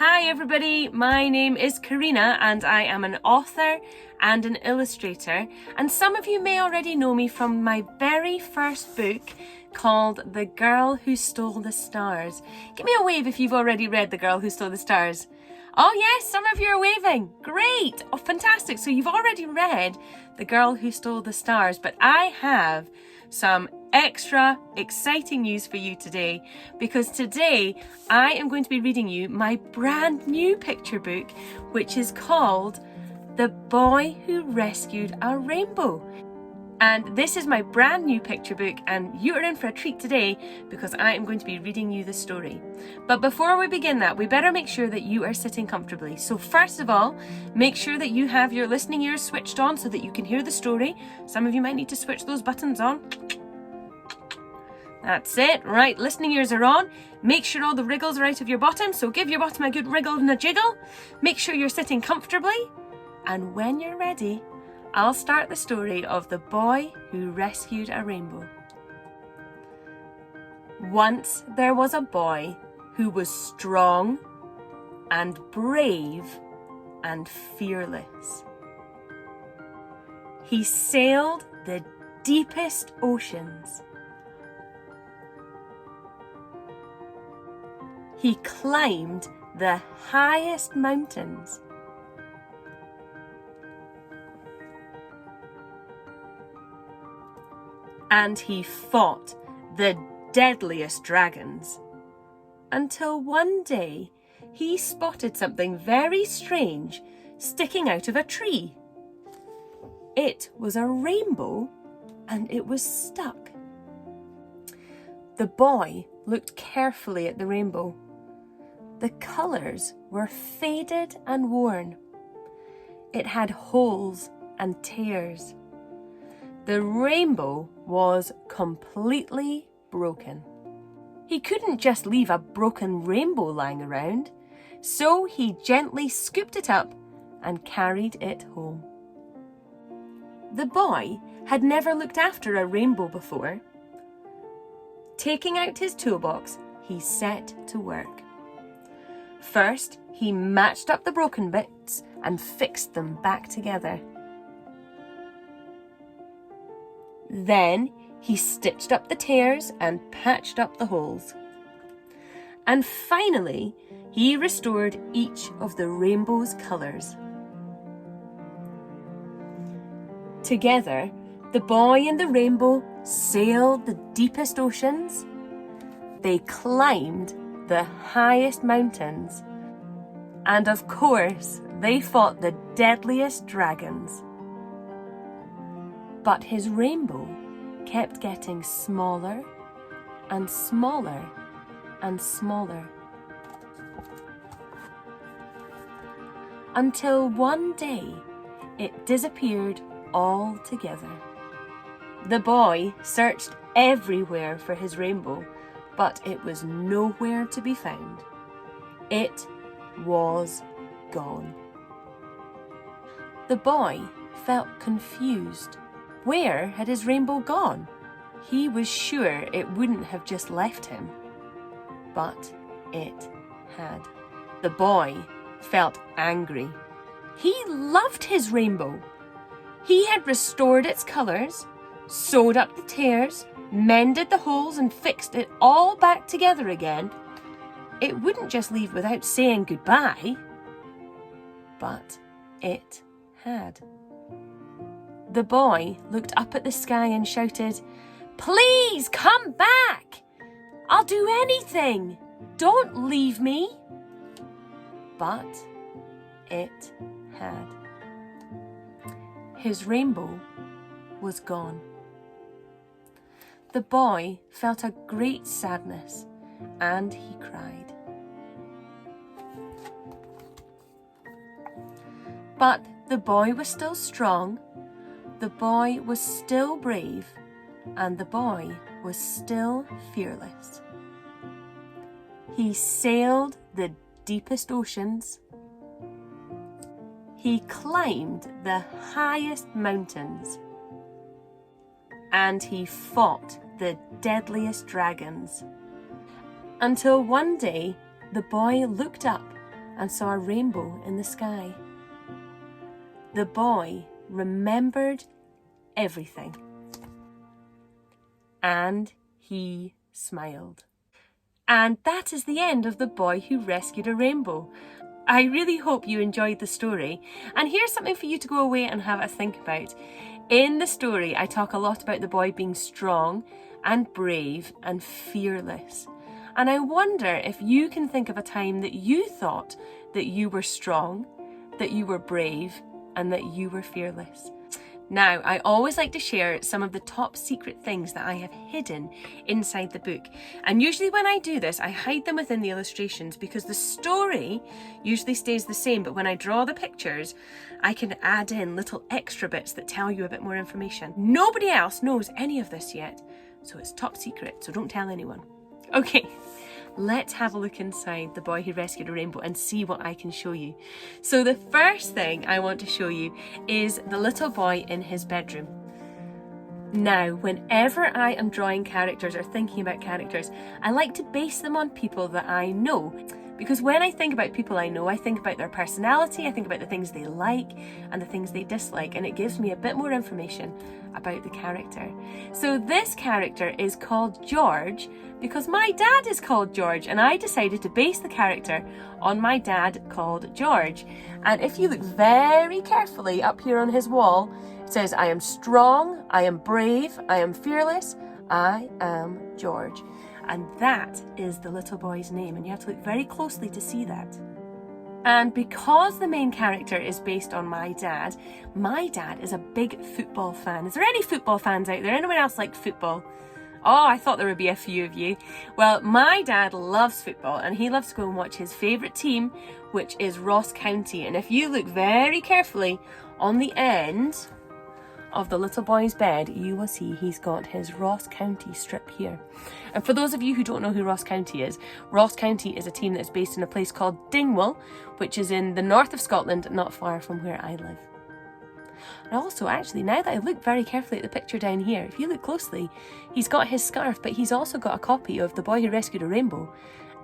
Hi everybody, my name is Karina and I am an author and an illustrator, and some of you may already know me from my very first book called The Girl Who Stole the Stars. Give me a wave if you've already read The Girl Who Stole the Stars. Oh yes, some of you are waving. Great, oh fantastic. So you've already read The Girl Who Stole the Stars, but I have some extra exciting news for you today, because today I am going to be reading you my brand new picture book, which is called The Boy Who Rescued a Rainbow. And this is my brand new picture book, and you are in for a treat today because I am going to be reading you the story. But before we begin that, we better make sure that you are sitting comfortably. So first of all, make sure that you have your listening ears switched on so that you can hear the story. Some of you might need to switch those buttons on. That's it. Right, listening ears are on. Make sure all the wriggles are out of your bottom, so give your bottom a good wriggle and a jiggle. Make sure you're sitting comfortably. And when you're ready, I'll start the story of the boy who rescued a rainbow. Once there was a boy who was strong and brave and fearless. He sailed the deepest oceans. He climbed the highest mountains. And he fought the deadliest dragons. Until one day he spotted something very strange sticking out of a tree. It was a rainbow, and it was stuck. The boy looked carefully at the rainbow. The colours were faded and worn. It had holes and tears. The rainbow was completely broken. He couldn't just leave a broken rainbow lying around, so he gently scooped it up and carried it home. The boy had never looked after a rainbow before. Taking out his toolbox, he set to work. First, he matched up the broken bits and fixed them back together. Then he stitched up the tears and patched up the holes. And finally, he restored each of the rainbow's colours. Together, the boy and the rainbow sailed the deepest oceans. They climbed the highest mountains. And of course, they fought the deadliest dragons. But his rainbow kept getting smaller and smaller and smaller. Until one day it disappeared altogether. The boy searched everywhere for his rainbow, but it was nowhere to be found. It was gone. The boy felt confused. Where had his rainbow gone? He was sure it wouldn't have just left him. But it had. The boy felt angry. He loved his rainbow. He had restored its colours, sewed up the tears, mended the holes and fixed it all back together again. It wouldn't just leave without saying goodbye. But it had. The boy looked up at the sky and shouted, "Please come back! I'll do anything! Don't leave me!" But it had. His rainbow was gone. The boy felt a great sadness and he cried. But the boy was still strong, the boy was still brave, and the boy was still fearless. He sailed the deepest oceans. He climbed the highest mountains. And he fought the deadliest dragons. Until one day, the boy looked up and saw a rainbow in the sky. The boy remembered everything, and he smiled. And that is the end of The Boy Who Rescued a Rainbow. I really hope you enjoyed the story, and here's something for you to go away and have a think about. In the story, I talk a lot about the boy being strong and brave and fearless. And I wonder if you can think of a time that you thought that you were strong, that you were brave, and that you were fearless. Now, I always like to share some of the top secret things that I have hidden inside the book. And usually when I do this, I hide them within the illustrations because the story usually stays the same. But when I draw the pictures, I can add in little extra bits that tell you a bit more information. Nobody else knows any of this yet, so it's top secret, so don't tell anyone. Okay. Let's have a look inside The Boy Who Rescued a Rainbow and see what I can show you. So the first thing I want to show you is the little boy in his bedroom. Now, whenever I am drawing characters or thinking about characters, I like to base them on people that I know. Because when I think about people I know, I think about their personality, I think about the things they like and the things they dislike, and it gives me a bit more information about the character. So this character is called George because my dad is called George, and I decided to base the character on my dad called George. And if you look very carefully up here on his wall, it says, "I am strong, I am brave, I am fearless, I am George." And that is the little boy's name, and you have to look very closely to see that. And because the main character is based on my dad is a big football fan. Is there any football fans out there? Anyone else like football? Oh, I thought there would be a few of you. Well, my dad loves football, and he loves to go and watch his favourite team, which is Ross County. And if you look very carefully on the end of the little boy's bed, you will see he's got his Ross County strip here. And for those of you who don't know who Ross County is a team that's based in a place called Dingwall, which is in the north of Scotland, not far from where I live. And also, actually, now that I look very carefully at the picture down here, if you look closely, he's got his scarf, but he's also got a copy of The Boy Who Rescued a Rainbow,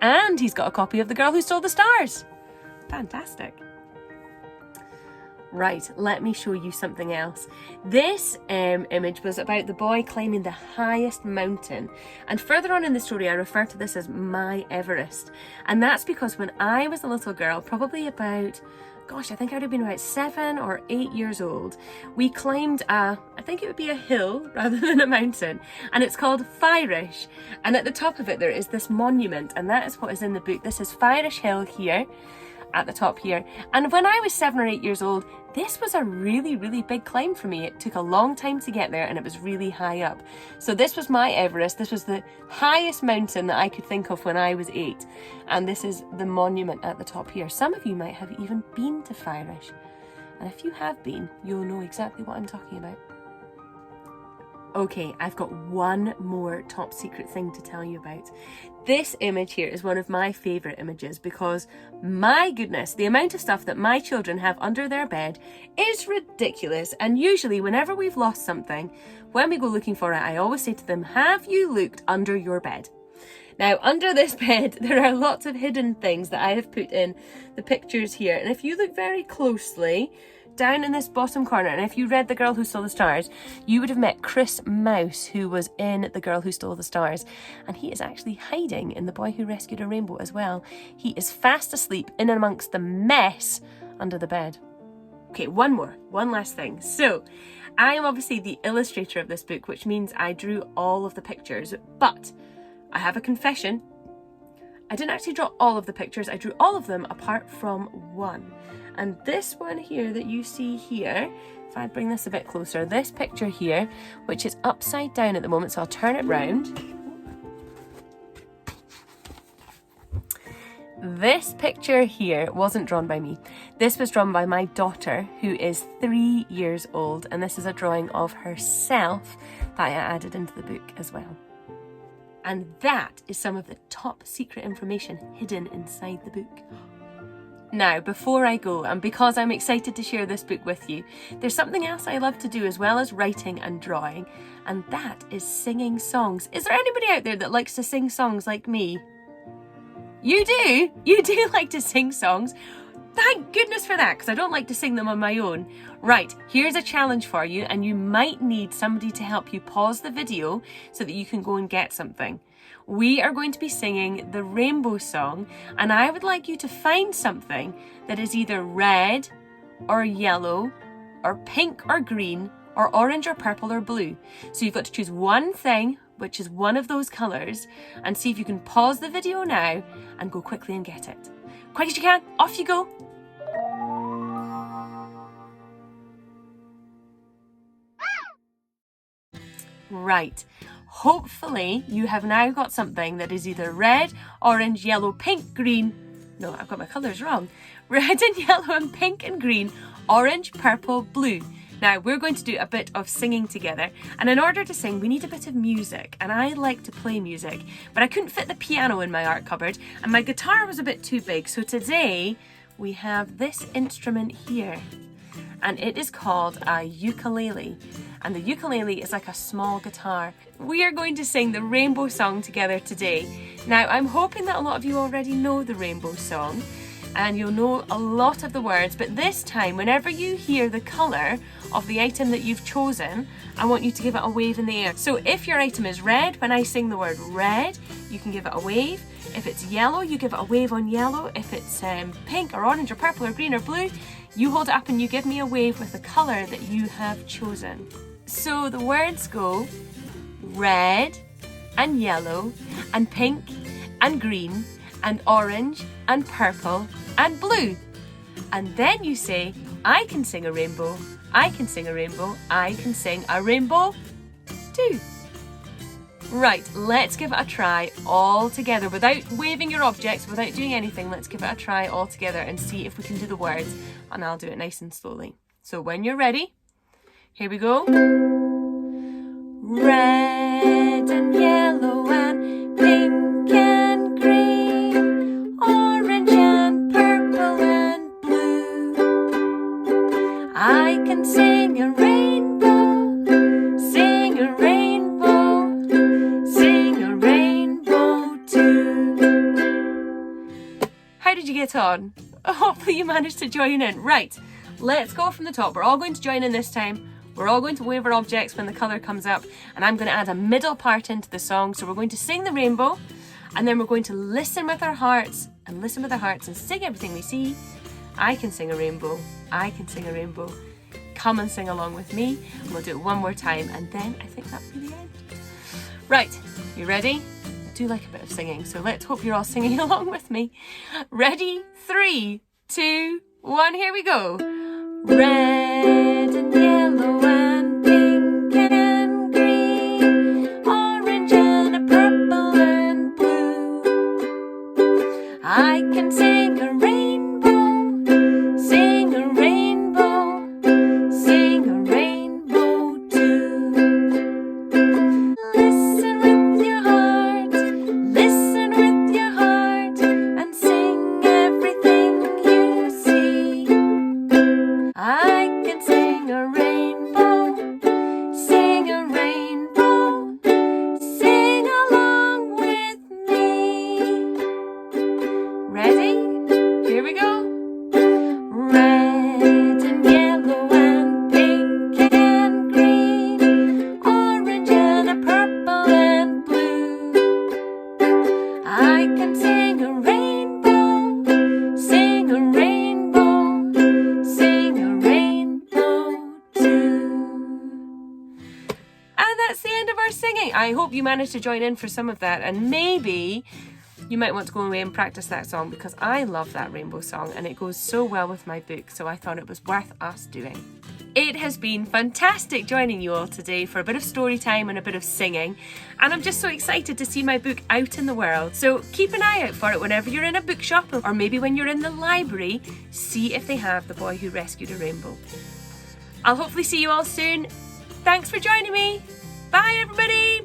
and he's got a copy of The Girl Who Stole the Stars. Fantastic. Right, let me show you something else. This image was about the boy climbing the highest mountain. And further on in the story, I refer to this as my Everest. And that's because when I was a little girl, probably about, I think I would have been about 7 or 8 years old, we climbed I think it would be a hill rather than a mountain. And it's called Fyrish. And at the top of it, there is this monument. And that is what is in the book. This is Fyrish Hill here, at the top here. And when I was 7 or 8 years old, this was a really, really big climb for me. It took a long time to get there, and it was really high up. So this was my Everest. This was the highest mountain that I could think of when I was 8. And this is the monument at the top here. Some of you might have even been to Fyrish. And if you have been, you'll know exactly what I'm talking about. Okay, I've got one more top secret thing to tell you about. This image here is one of my favourite images because, my goodness, the amount of stuff that my children have under their bed is ridiculous. And usually whenever we've lost something, when we go looking for it, I always say to them, have you looked under your bed? Now, under this bed, there are lots of hidden things that I have put in the pictures here. And if you look very closely, down in this bottom corner, and if you read The Girl Who Stole the Stars, you would have met Chris Mouse, who was in The Girl Who Stole the Stars, and he is actually hiding in The Boy Who Rescued a Rainbow as well. He is fast asleep in amongst the mess under the bed. Okay, one last thing. So, I am obviously the illustrator of this book, which means I drew all of the pictures, but I have a confession. I didn't actually draw all of the pictures, I drew all of them apart from one. And this one here that you see here, if I bring this a bit closer, this picture here, which is upside down at the moment, so I'll turn it round. This picture here wasn't drawn by me. This was drawn by my daughter, who is 3 years old, and this is a drawing of herself that I added into the book as well. And that is some of the top secret information hidden inside the book. Now, before I go, and because I'm excited to share this book with you, there's something else I love to do as well as writing and drawing, and that is singing songs. Is there anybody out there that likes to sing songs like me? You do? You do like to sing songs? Thank goodness for that, because I don't like to sing them on my own. Right, here's a challenge for you, and you might need somebody to help you pause the video so that you can go and get something. We are going to be singing the Rainbow Song, and I would like you to find something that is either red or yellow or pink or green or orange or purple or blue. So you've got to choose one thing, which is one of those colours, and see if you can pause the video now and go quickly and get it. Quick as you can, off you go. Right, hopefully you have now got something that is either red, orange, yellow, pink, green. No, I've got my colours wrong. Red and yellow and pink and green, orange, purple, blue. Now we're going to do a bit of singing together, and in order to sing we need a bit of music, and I like to play music, but I couldn't fit the piano in my art cupboard and my guitar was a bit too big, so today we have this instrument here, and it is called a ukulele, and the ukulele is like a small guitar. We are going to sing the Rainbow Song together today. Now I'm hoping that a lot of you already know the Rainbow Song, and you'll know a lot of the words, but this time whenever you hear the colour of the item that you've chosen, I want you to give it a wave in the air. So if your item is red, when I sing the word red, you can give it a wave. If it's yellow, you give it a wave on yellow. If it's pink or orange or purple or green or blue, you hold it up and you give me a wave with the colour that you have chosen. So the words go red and yellow and pink and green and orange and purple and blue. And then you say, I can sing a rainbow, I can sing a rainbow, I can sing a rainbow too. Right, let's give it a try all together without waving your objects, without doing anything. Let's give it a try all together and see if we can do the words, and I'll do it nice and slowly. So when you're ready, here we go. Red and yellow and pink and green, orange and purple and blue. I can sing a rainbow, sing a rainbow, sing a rainbow too. How did you get on? Hopefully you managed to join in. Right, let's go from the top. We're all going to join in this time. We're all going to wave our objects when the colour comes up, and I'm going to add a middle part into the song. So we're going to sing the rainbow, and then we're going to listen with our hearts and sing everything we see. I can sing a rainbow, I can sing a rainbow. Come and sing along with me, and we'll do it one more time, and then I think that'll be the end. Right, you ready? I do like a bit of singing, so let's hope you're all singing along with me. Ready? 3, 2, 1, here we go. Red and yellow and pink and green, orange and a purple and blue. I can sing a rainbow, sing a rainbow, sing a rainbow too. Listen with your heart, and sing everything you see. I can sing a rainbow, sing along with me. Ready? Here we go. Red and yellow and pink and green, orange and a purple and blue. I can sing a rainbow, sing a rainbow, sing a rainbow too. And that's the end of our singing. I hope you managed to join in for some of that, and maybe you might want to go away and practice that song, because I love that Rainbow Song and it goes so well with my book, so I thought it was worth us doing. It has been fantastic joining you all today for a bit of story time and a bit of singing, and I'm just so excited to see my book out in the world. So keep an eye out for it whenever you're in a bookshop, or maybe when you're in the library, see if they have The Boy Who Rescued a Rainbow. I'll hopefully see you all soon. Thanks for joining me. Bye everybody.